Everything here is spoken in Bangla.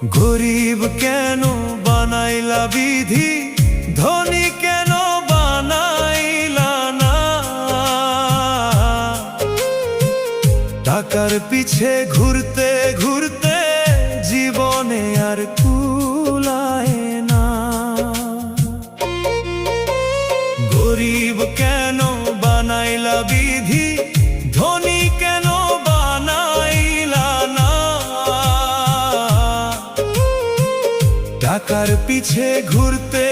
গরিব কেন বানাইলা বিধি, ধনী কেন বানাইলা না। টাকার পিছে ঘুরতে ঘুরতে জীবনে আর কুলায় না। গরিব কেন বানাইলা বিধি, ধনী কেন বানাইলা না। টাকার পিছে ঘুরতে